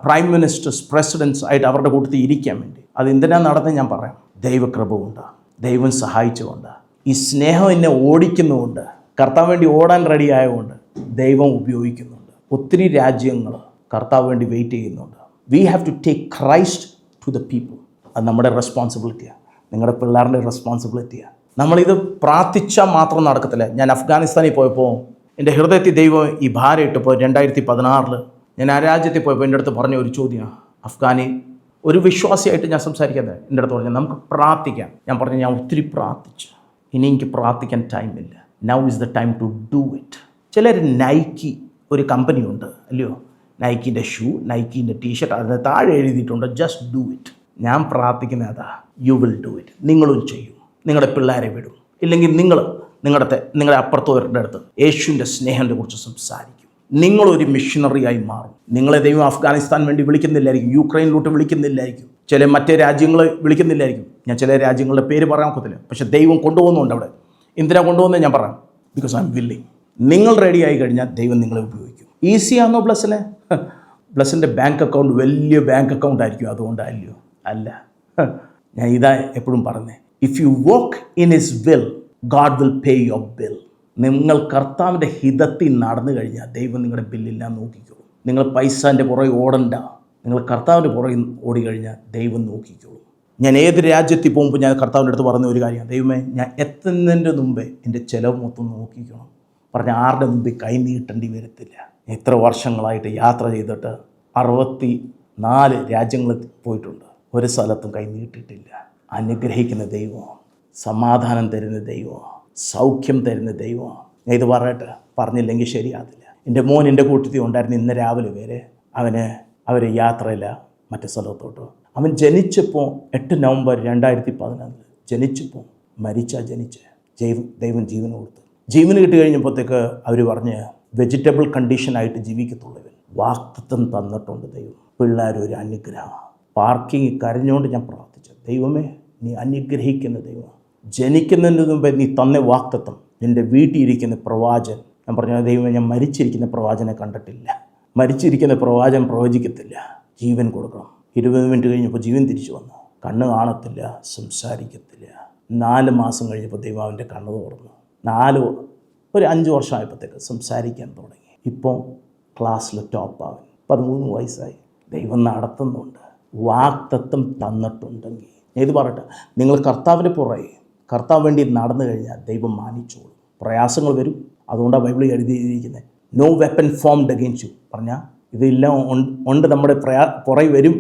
പ്രൈം മിനിസ്റ്റേഴ്സ്, പ്രസിഡൻസ് ആയിട്ട് അവരുടെ കൂട്ടത്തിൽ ഇരിക്കാൻ വേണ്ടി. അത് എന്തിനാണ് നടന്നത് ഞാൻ പറയാം. ദൈവകൃപ കൊണ്ട്, ദൈവം സഹായിച്ചുകൊണ്ട്, ഈ സ്നേഹം എന്നെ ഓടിക്കുന്നുകൊണ്ട്, കർത്താവ് വേണ്ടി ഓടാൻ റെഡി ആയതുകൊണ്ട് ദൈവം ഉപയോഗിക്കുന്നുണ്ട്. ഒത്തിരി രാജ്യങ്ങൾ കർത്താവ് വേണ്ടി വെയിറ്റ് ചെയ്യുന്നുണ്ട്. We have to take Christ to the people. അത് നമ്മുടെ റെസ്പോൺസിബിലിറ്റിയാണ്, നിങ്ങളുടെ പിള്ളേരുടെ റെസ്പോൺസിബിലിറ്റിയാണ്. നമ്മളിത് പ്രാർത്ഥിച്ചാൽ മാത്രം നടക്കത്തില്ല. ഞാൻ അഫ്ഗാനിസ്ഥാനിൽ പോയപ്പോൾ എൻ്റെ ഹൃദയത്തിൽ ദൈവം ഈ ഭാരം ഇട്ടപ്പോൾ 2016 ഞാൻ ആ രാജ്യത്തിൽ പോയപ്പോൾ എൻ്റെ അടുത്ത് പറഞ്ഞ ഒരു ചോദ്യമാണ്. അഫ്ഗാനി ഒരു വിശ്വാസിയായിട്ട് ഞാൻ സംസാരിക്കുന്നത് എൻ്റെ അടുത്ത് പറഞ്ഞു, നമുക്ക് പ്രാർത്ഥിക്കാം. ഞാൻ പറഞ്ഞു, ഞാൻ ഒത്തിരി പ്രാർത്ഥിച്ചു, ഇനി എനിക്ക് പ്രാർത്ഥിക്കാൻ ടൈമില്ല. Now is the time to do it. ചിലർ നൈക്കി ഒരു കമ്പനിയുണ്ട് അല്ലയോ, നൈക്കിൻ്റെ ഷൂ, നൈക്കിൻ്റെ ടീഷർട്ട്, അതിന് താഴെ എഴുതിയിട്ടുണ്ട് ജസ്റ്റ് ഡു ഇറ്റ്. ഞാൻ പ്രാർത്ഥിക്കുന്നത് അതാ, യു വിൽ ഡു ഇറ്റ്. നിങ്ങളും ചെയ്യും, നിങ്ങളുടെ പിള്ളേരെ വിടും. ഇല്ലെങ്കിൽ നിങ്ങളുടെ അപ്പുറത്തവരുടെ അടുത്ത് യേശുവിൻ്റെ സ്നേഹത്തെ കുറിച്ച് സംസാരിക്കും. നിങ്ങളൊരു മിഷണറിയായി മാറും. നിങ്ങളെ ദൈവം അഫ്ഗാനിസ്ഥാൻ വേണ്ടി വിളിക്കുന്നില്ലായിരിക്കും, യുക്രൈനിലോട്ട് വിളിക്കുന്നില്ലായിരിക്കും, ചില മറ്റേ രാജ്യങ്ങൾ വിളിക്കുന്നില്ലായിരിക്കും. ഞാൻ ചില രാജ്യങ്ങളുടെ പേര് പറയാൻ ഒക്കത്തില്ല, പക്ഷേ ദൈവം കൊണ്ടുപോകുന്നുണ്ട് അവിടെ. എന്തിനാ കൊണ്ടുപോകുന്നത് ഞാൻ പറയാം. Because I am willing. നിങ്ങൾ റെഡി ആയി കഴിഞ്ഞാൽ ദൈവം നിങ്ങളെ ഉപയോഗിക്കും. ഈസിയാണോ ബ്ലസ്സിന്? ബ്ലസ്സിൻ്റെ ബാങ്ക് അക്കൗണ്ട് വലിയ ബാങ്ക് അക്കൗണ്ട് ആയിരിക്കും, അതുകൊണ്ടല്ലയോ? അല്ല. ഞാൻ ഇതാ എപ്പോഴും പറഞ്ഞേ, if you walk in his will God will pay your bill. നിങ്ങൾ കർത്താവിൻ്റെ ഹിതത്തിൽ നടന്നു കഴിഞ്ഞാൽ ദൈവം നിങ്ങളുടെ ബില്ലെല്ലാം നോക്കിക്കോളും. നിങ്ങൾ പൈസൻ്റെ പുറകെ ഓടണ്ട, നിങ്ങൾ കർത്താവിൻ്റെ പുറകെ ഓടിക്കഴിഞ്ഞാൽ ദൈവം നോക്കിക്കോളും. ഞാൻ ഏത് രാജ്യത്തിൽ പോകുമ്പോൾ ഞാൻ കർത്താവിൻ്റെ അടുത്ത് പറഞ്ഞ ഒരു കാര്യമാണ്, ദൈവമേ ഞാൻ എത്തുന്നതിൻ്റെ മുമ്പേ എൻ്റെ ചിലവ് മൊത്തം നോക്കിക്കണം. പറഞ്ഞ ആരുടെ മുമ്പിൽ കൈ നീട്ടേണ്ടി വരത്തില്ല. എത്ര വർഷങ്ങളായിട്ട് യാത്ര ചെയ്തിട്ട് 64 രാജ്യങ്ങളിൽ പോയിട്ടുണ്ട്, ഒരു സ്ഥലത്തും കൈ നീട്ടിയിട്ടില്ല. അനുഗ്രഹിക്കുന്ന ദൈവം, സമാധാനം തരുന്ന ദൈവം, സൗഖ്യം തരുന്ന ദൈവം. ഞാൻ ഇത് പറഞ്ഞില്ലെങ്കിൽ ശരിയാകില്ല. എൻ്റെ മോൻ എൻ്റെ കൂട്ടത്തിൽ ഉണ്ടായിരുന്നു. ഇന്ന് രാവിലെ വരെ അവർ യാത്രയില്ല മറ്റു സ്ഥലത്തോട്ട്. അവൻ ജനിച്ചപ്പോൾ 8 നവംബർ 2014 ജനിച്ചപ്പോൾ ജനിച്ച് ദൈവം ജീവന് കൊടുത്തു. ജീവന് കിട്ടി കഴിഞ്ഞപ്പോഴത്തേക്ക് അവർ പറഞ്ഞ് വെജിറ്റബിൾ കണ്ടീഷനായിട്ട് ജീവിക്കത്തുള്ളവൻ. വാക്തത്വം തന്നിട്ടുണ്ട് ദൈവം. പിള്ളേരൊരു അനുഗ്രഹം. പാർക്കിങ് കരഞ്ഞുകൊണ്ട് ഞാൻ പ്രാർത്ഥിച്ചു, ദൈവമേ നീ അനുഗ്രഹിക്കുന്ന ദൈവം, ജനിക്കുന്നതിന് മുമ്പേ നീ തന്ന വാക്തത്വം. നിൻ്റെ വീട്ടിലിരിക്കുന്ന പ്രവാചകൻ, ഞാൻ പറഞ്ഞു ദൈവമേ ഞാൻ മരിച്ചിരിക്കുന്ന പ്രവാചകനെ കണ്ടിട്ടില്ല, മരിച്ചിരിക്കുന്ന പ്രവാചകൻ പ്രവചിക്കത്തില്ല, ജീവൻ കൊടുക്കണം. 20 മിനിറ്റ് കഴിഞ്ഞപ്പോൾ ജീവൻ തിരിച്ചു വന്നു. കണ്ണ് കാണത്തില്ല, സംസാരിക്കത്തില്ല. 4 മാസം കഴിഞ്ഞപ്പോൾ ദൈവം അവൻ്റെ കണ്ണ് തുറന്നു. ഒരു 5 വർഷമായപ്പോഴത്തേക്ക് സംസാരിക്കാൻ തുടങ്ങി. ഇപ്പോൾ ക്ലാസ്സിൽ ടോപ്പാവൻ. 13 വയസ്സായി. ദൈവം നടത്തുന്നുണ്ട്. വാക്തത്വം തന്നിട്ടുണ്ടെങ്കിൽ ഇത് പറയട്ടെ, നിങ്ങൾ കർത്താവിൻ്റെ പുറകെ കർത്താവ് വേണ്ടി നടന്നു കഴിഞ്ഞാൽ ദൈവം മാനിച്ചോളും. പ്രയാസങ്ങൾ വരും. അതുകൊണ്ടാണ് ബൈബിളിൽ എഴുതിയിരിക്കുന്നത്, no weapon formed against you. പറഞ്ഞാൽ ഇതെല്ലാം ഉണ്ട്, നമ്മുടെ പുറകെ വരും,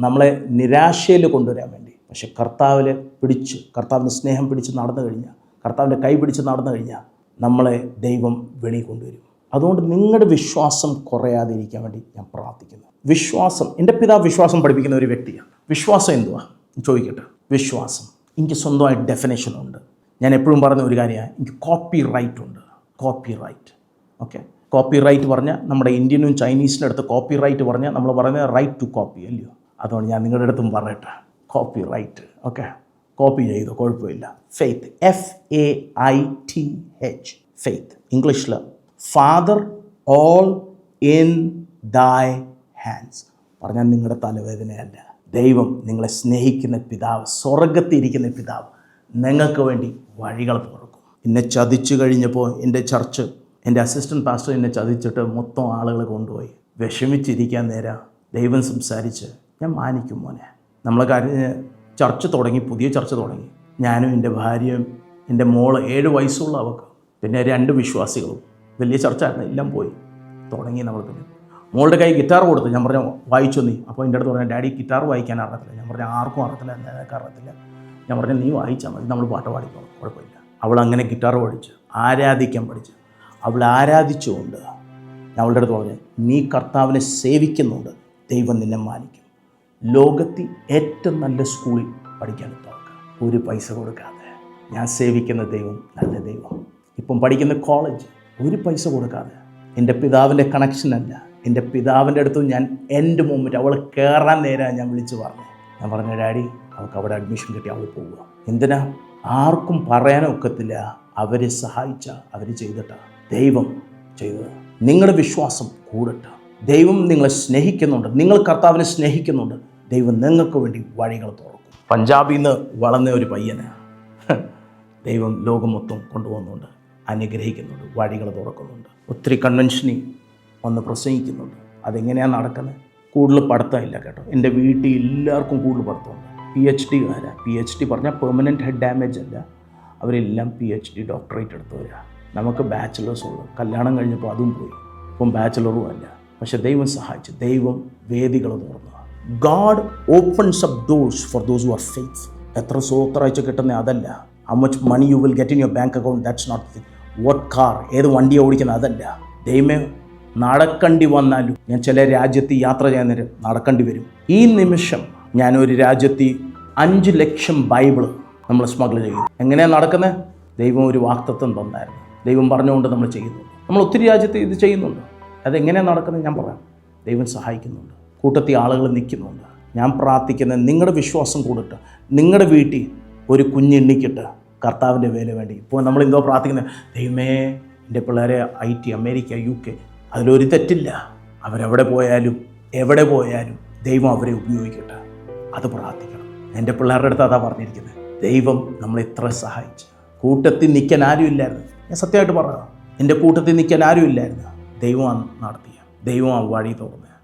നമ്മളെ നിരാശയിൽ കൊണ്ടുവരാൻ വേണ്ടി. പക്ഷെ കർത്താവിൻ്റെ സ്നേഹം പിടിച്ച് നടന്നു കഴിഞ്ഞാൽ, കർത്താവിൻ്റെ കൈ പിടിച്ച് നടന്നു കഴിഞ്ഞാൽ നമ്മളെ ദൈവം വെളി കൊണ്ടുവരും. അതുകൊണ്ട് നിങ്ങളുടെ വിശ്വാസം കുറയാതിരിക്കാൻ വേണ്ടി ഞാൻ പ്രാർത്ഥിക്കുന്നു. വിശ്വാസം, എൻ്റെ പിതാവ് വിശ്വാസം പഠിപ്പിക്കുന്ന ഒരു വ്യക്തിയാണ്. വിശ്വാസം എന്തുവാ ചോദിക്കട്ടെ. വിശ്വാസം എനിക്ക് സ്വന്തമായിട്ട് ഡെഫിനേഷനുണ്ട്. ഞാൻ എപ്പോഴും പറയുന്ന ഒരു കാര്യമാണ്, എനിക്ക് കോപ്പി റൈറ്റ് ഉണ്ട്. Copyright, okay. Copyright പറഞ്ഞാൽ നമ്മുടെ ഇന്ത്യനും ചൈനീസിൻ്റെ അടുത്ത് കോപ്പി റൈറ്റ് പറഞ്ഞാൽ നമ്മൾ പറയുന്നത് റൈറ്റ് ടു കോപ്പി അല്ലയോ. അതുകൊണ്ട് ഞാൻ നിങ്ങളുടെ അടുത്തും പറയട്ടെ, കോപ്പി റൈറ്റ്, ഓക്കെ. കോപ്പി ചെയ്തോ, കുഴപ്പമില്ല. Faith, FAITH, faith. ഇംഗ്ലീഷിൽ ഫാദർ ഓൾ ഇൻ ദൈ ഹാൻഡ്സ്. പറഞ്ഞാൽ നിങ്ങളുടെ തലവേദനയല്ല, ദൈവം നിങ്ങളെ സ്നേഹിക്കുന്ന പിതാവ്, സ്വർഗത്തിരിക്കുന്ന പിതാവ് നിങ്ങൾക്ക് വേണ്ടി വഴികൾ തുറക്കും. എന്നെ ചതിച്ചു കഴിഞ്ഞപ്പോൾ എൻ്റെ അസിസ്റ്റൻറ്റ് പാസ്റ്റർ എന്നെ ചതിച്ചിട്ട് മൊത്തം ആളുകളെ കൊണ്ടുപോയി. വിഷമിച്ചിരിക്കാൻ നേരം ദൈവം സംസാരിച്ച്, ഞാൻ മാനിക്കും മോനെ. നമ്മളെ ചർച്ച തുടങ്ങി, പുതിയ ചർച്ച തുടങ്ങി. ഞാനും എൻ്റെ ഭാര്യയും എൻ്റെ മോള് 7 വയസ്സുള്ള അവൾക്ക്, പിന്നെ 2 വിശ്വാസികളും. വലിയ ചർച്ച ആയിരുന്നു, എല്ലാം പോയി തുടങ്ങി. നമ്മൾ പിന്നെ മോളുടെ കൈ ഗിറ്റാർ കൊടുത്തു. ഞാൻ പറഞ്ഞു വായിച്ചു നീ. അപ്പോൾ എൻ്റെ അടുത്ത് പറഞ്ഞു, ഡാഡി ഗിറ്റാർ വായിക്കാൻ അറിയത്തില്ല. ഞാൻ പറഞ്ഞു ആർക്കും അറിയത്തില്ല, എനിക്ക് അറിയത്തില്ല. ഞാൻ പറഞ്ഞു നീ വായിച്ചാൽ മതി, നമ്മൾ പാട്ട് പാടിക്കോളും, കുഴപ്പമില്ല. അവൾ അങ്ങനെ ഗിറ്റാർ പഠിച്ച് ആരാധിക്കാൻ പഠിച്ച്. അവൾ ആരാധിച്ചുകൊണ്ട് ഞാൻ അവളുടെ അടുത്ത് പറഞ്ഞു, നീ കർത്താവിനെ സേവിക്കുന്നുണ്ട്, ദൈവം നിന്നെ മാനിക്കും. ലോകത്തിൽ ഏറ്റവും നല്ല സ്കൂളിൽ പഠിക്കാൻ തുറക്കുക, ഒരു പൈസ കൊടുക്കാതെ. ഞാൻ സേവിക്കുന്ന ദൈവം നല്ല ദൈവം. ഇപ്പം പഠിക്കുന്ന കോളേജ് ഒരു പൈസ കൊടുക്കാതെ. എൻ്റെ പിതാവിൻ്റെ കണക്ഷനല്ല, എൻ്റെ പിതാവിൻ്റെ അടുത്ത് ഞാൻ എൻ്റെ മൊമെൻറ്റ് അവൾ കയറാൻ നേരം ഞാൻ വിളിച്ച് പറഞ്ഞു. ഞാൻ പറഞ്ഞു ഡാഡി അവൾക്ക് അവിടെ അഡ്മിഷൻ കിട്ടി, അവൾ പോവുക. എന്തിനാ? ആർക്കും പറയാനൊക്കത്തില്ല, അവരെ സഹായിച്ച അവർ ചെയ്തിട്ടാണ്. ദൈവം ചെയ്തത്. നിങ്ങളുടെ വിശ്വാസം കൂടട്ടെ. ദൈവം നിങ്ങളെ സ്നേഹിക്കുന്നുണ്ട്. നിങ്ങൾ കർത്താവിനെ സ്നേഹിക്കുന്നുണ്ട്. ദൈവം നിങ്ങൾക്ക് വേണ്ടി വഴികൾ തുറക്കും. പഞ്ചാബിൽ നിന്ന് വളർന്ന ഒരു പയ്യന് ദൈവം ലോകം മൊത്തം കൊണ്ടുപോകുന്നുണ്ട്, അനുഗ്രഹിക്കുന്നുണ്ട്, വഴികൾ തുറക്കുന്നുണ്ട്. ഒത്തിരി കൺവെൻഷനിൽ വന്ന് പ്രസംഗിക്കുന്നുണ്ട്. അതെങ്ങനെയാണ് നടക്കുന്നത്? കൂടുതൽ പഠിത്തമില്ല കേട്ടോ. എൻ്റെ വീട്ടിൽ എല്ലാവർക്കും കൂടുതൽ പഠിത്തമുണ്ട്. PhD PhD പറഞ്ഞാൽ പെർമനൻറ്റ് ഹെഡ് ഡാമേജ് അല്ല, അവരെല്ലാം PhD ഡോക്ടറേറ്റ് എടുത്തവരാണ്. നമുക്ക് ബാച്ചിലേഴ്സ് ഉള്ളു. കല്യാണം കഴിഞ്ഞപ്പോൾ അതും പോയി, ഇപ്പം ബാച്ചിലറും അല്ല. പക്ഷെ ദൈവം സഹായിച്ചു. ദൈവം വേദികൾ തുറന്നു. God opens up doors for those who are faith. എത്ര സ്വോത്രാഴ്ച കിട്ടുന്നത് അതല്ല. How much money you will get in your bank account, that's not the thing. What car, ഏത് വണ്ടിയാണ് ഓടിക്കുന്നത് അതല്ല. ദൈവമേ, നടക്കേണ്ടി വന്നാലും ഞാൻ ചില രാജ്യത്ത് യാത്ര ചെയ്യുന്നവർ നടക്കേണ്ടി വരും. ഈ നിമിഷം ഞാനൊരു രാജ്യത്ത് 5 ലക്ഷം ബൈബിള് നമ്മൾ സ്മഗിൾ ചെയ്യും. എങ്ങനെയാണ് നടക്കുന്നത്? ദൈവം ഒരു വാക്തത്വം തന്നായിരുന്നു. ദൈവം പറഞ്ഞുകൊണ്ട് നമ്മൾ ചെയ്യുന്നുണ്ട്. നമ്മൾ ഒത്തിരി രാജ്യത്ത് ഇത് ചെയ്യുന്നുണ്ട്. അതെങ്ങനെയാണ് നടക്കുന്നത് ഞാൻ പറയാം. ദൈവം സഹായിക്കുന്നുണ്ട്. കൂട്ടത്തിൽ ആളുകൾ നിൽക്കുന്നുണ്ട്. ഞാൻ പ്രാർത്ഥിക്കുന്നത് നിങ്ങളുടെ വിശ്വാസം കൂടട്ടെ. നിങ്ങളുടെ വീട്ടിൽ ഒരു കുഞ്ഞെണ്ണിക്കിട്ട് കർത്താവിൻ്റെ വേല വേണ്ടി. ഇപ്പോൾ നമ്മളെന്തോ പ്രാർത്ഥിക്കുന്നത്, ദൈവമേ എൻ്റെ പിള്ളേരെ IT, അമേരിക്ക, UK, അതിലൊരു തെറ്റില്ല. അവരെവിടെ പോയാലും എവിടെ പോയാലും ദൈവം അവരെ ഉപയോഗിക്കട്ടെ. അത് പ്രാർത്ഥിക്കണം. എൻ്റെ പിള്ളേരുടെ അടുത്ത് അതാ പറഞ്ഞിരിക്കുന്നത്. ദൈവം നമ്മളെ ഇത്ര സഹായിച്ചു. കൂട്ടത്തിൽ നിൽക്കാൻ ആരുമില്ലായിരുന്നു. ഞാൻ സത്യമായിട്ട് പറയാം, എൻ്റെ കൂട്ടത്തിൽ നിൽക്കാൻ ആരുമില്ലായിരുന്നു. ദൈവമാണ് നടത്തിയ. ദൈവമാണ് വഴി തുറന്നത്.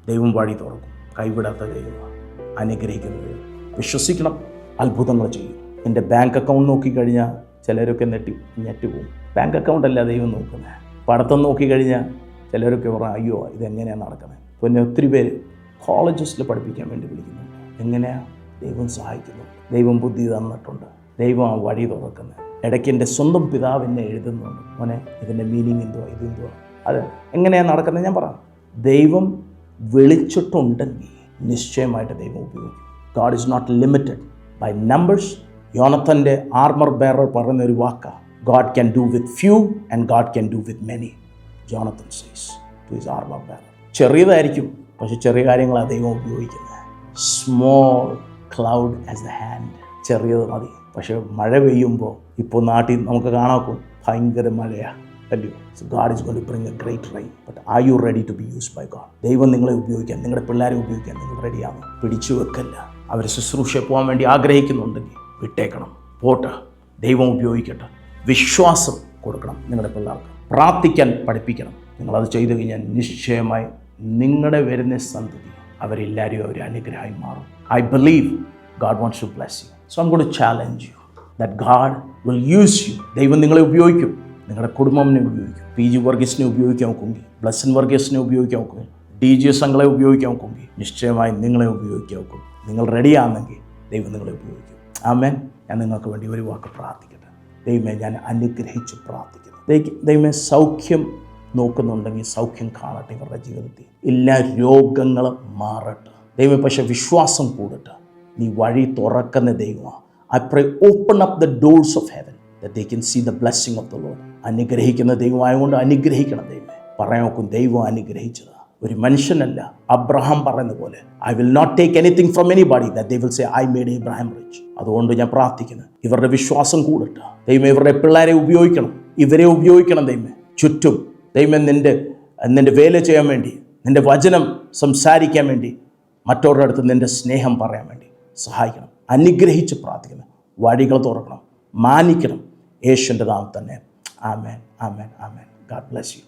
ദൈവം വഴി തുറക്കും. കൈവിടാത്ത ദൈവമാണ്. അനുഗ്രഹിക്കുന്ന ദൈവം. വിശ്വസിക്കണം, അത്ഭുതങ്ങൾ ചെയ്യും. എൻ്റെ ബാങ്ക് അക്കൗണ്ട് നോക്കിക്കഴിഞ്ഞാൽ ചിലരൊക്കെ ഞെട്ടി പോകും. ബാങ്ക് അക്കൗണ്ടല്ല ദൈവം നോക്കുന്നത്. പഠിത്തം നോക്കിക്കഴിഞ്ഞാൽ ചിലരൊക്കെ പറയാം, അയ്യോ ഇതെങ്ങനെയാണ് നടക്കുന്നത്. പിന്നെ ഒത്തിരി പേര് കോളേജസിൽ പഠിപ്പിക്കാൻ വേണ്ടി വിളിക്കുന്നുണ്ട്. എങ്ങനെയാണ്? ദൈവം സഹായിക്കുന്നു. ദൈവം ബുദ്ധി തന്നിട്ടുണ്ട്. ദൈവം ആ വഴി തുറക്കുന്നത്. ഇടയ്ക്ക് എൻ്റെ സ്വന്തം പിതാവ് എന്നെ എഴുതുന്നുണ്ട്, മോനെ ഇതിൻ്റെ മീനിങ് എന്തുവാ, ഇതെന്തുവാ, അത് എങ്ങനെയാണ് നടക്കുന്നത് ഞാൻ പറയാം. ദൈവം വിളിച്ചിട്ടുണ്ടെങ്കിൽ നിശ്ചയമായിട്ട് ദൈവം ഉപയോഗിക്കും. God is not limited by numbers. യോണത്തൻ്റെ ആർമർ ബെയറർ പറയുന്ന ഒരു വാക്കാണ്, God can do with few and God can do with many. Jonathan says to his armor bearer. ചെറിയതായിരിക്കും, പക്ഷെ ചെറിയ കാര്യങ്ങളാണ് ദൈവം ഉപയോഗിക്കുന്നത്. Small cloud as the hand. ചെറിയത് മതി, പക്ഷെ മഴ പെയ്യുമ്പോൾ ഇപ്പോൾ നാട്ടിൽ നമുക്ക് കാണാക്കും ഭയങ്കര മഴയാണ് അല്ലയോ. So God is going to bring a great rain. But are you ready to be used by God? ദൈവം നിങ്ങളെ ഉപയോഗിക്കാൻ, നിങ്ങളുടെ പിള്ളേരെ ഉപയോഗിക്കാൻ നിങ്ങൾ റെഡിയാണോ? പിടിച്ചു വെക്കല്ല. അവർ ശുശ്രൂഷ പോകാൻ വേണ്ടി ആഗ്രഹിക്കുന്നുണ്ടെങ്കിൽ വിട്ടേക്കണം, പോട്ടെ. ദൈവം ഉപയോഗിക്കട്ടെ. വിശ്വാസം കൊടുക്കണം നിങ്ങളുടെ പിള്ളേർക്ക്. പ്രാർത്ഥിക്കാൻ പഠിപ്പിക്കണം. നിങ്ങളത് ചെയ്തു കഴിഞ്ഞാൽ നിശ്ചയമായി നിങ്ങളുടെ വരുന്ന സന്തതി അവരെല്ലാവരും ഒരു അനുഗ്രഹമായി മാറും. I believe God wants to bless you. So I'm going to challenge you that God will use you. ദൈവം നിങ്ങളെ ഉപയോഗിക്കും. നിങ്ങളുടെ കുടുംബത്തിനെ ഉപയോഗിക്കും. PG വർഗീസിനെ ഉപയോഗിക്കാൻ നോക്കുമെങ്കിൽ, ബ്ലസ്സൻ വർഗീസിനെ ഉപയോഗിക്കാൻ നോക്കുമെങ്കിൽ, DG സംഘങ്ങളെ ഉപയോഗിക്കാൻ നോക്കുമെങ്കിൽ, നിശ്ചയമായി നിങ്ങളെ ഉപയോഗിക്കാൻ നോക്കും. നിങ്ങൾ റെഡിയാണെങ്കിൽ ദൈവം നിങ്ങളെ ഉപയോഗിക്കും. ആമേൻ. ഞാൻ നിങ്ങൾക്ക് വേണ്ടി ഒരു വാക്ക് പ്രാർത്ഥിക്കട്ടെ. ദൈവമേ, ഞാൻ അനുഗ്രഹിച്ച് പ്രാർത്ഥിക്കുന്നു. ദൈവമേ, സൗഖ്യം നോക്കുന്നുണ്ടെങ്കിൽ സൗഖ്യം കാണട്ടെ ഇവരുടെ ജീവിതത്തിൽ. എല്ലാ രോഗങ്ങളും മാറട്ടെ ദൈവമേ. പക്ഷേ വിശ്വാസം കൂടട്ടെ. നീ വഴി തുറക്കുന്ന ദൈവമാണ്. I pray open up the doors of heaven that they can see the blessing of the Lord. അനുഗ്രഹിക്കുന്ന ദൈവമായതുകൊണ്ട് അനുഗ്രഹിക്കണം ദൈവമേ. പറയാൻ നോക്കും ദൈവം അനുഗ്രഹിച്ചത് ഒരു മനുഷ്യനല്ല. അബ്രഹാം പറയുന്ന പോലെ, I will not take anything from anybody that they will say I made Abraham rich. അതുകൊണ്ട് ഞാൻ പ്രാർത്ഥിക്കുന്നു, ഇവരുടെ വിശ്വാസം കൂടട്ടെ ദൈവമേ. ഇവരുടെ പിള്ളേരെ ഉപയോഗിക്കണം, ഇവരെ ഉപയോഗിക്കണം ദൈവമേ. ചുറ്റും ദൈവമേ നിൻ്റെ വേല ചെയ്യാൻ വേണ്ടി, നിൻ്റെ വചനം സംസാരിക്കാൻ വേണ്ടി, മറ്റവരുടെ അടുത്ത് നിൻ്റെ സ്നേഹം പറയാൻ വേണ്ടി സഹായിക്കണം. അനുഗ്രഹിച്ച് പ്രാർത്ഥിക്കണം. വഴികൾ തുറക്കണം, മാനിക്കണം. യേശുവിൻ്റെ നാമത്തിൽ തന്നെ. ആമേൻ, ആമേൻ, ആമേൻ. God bless U.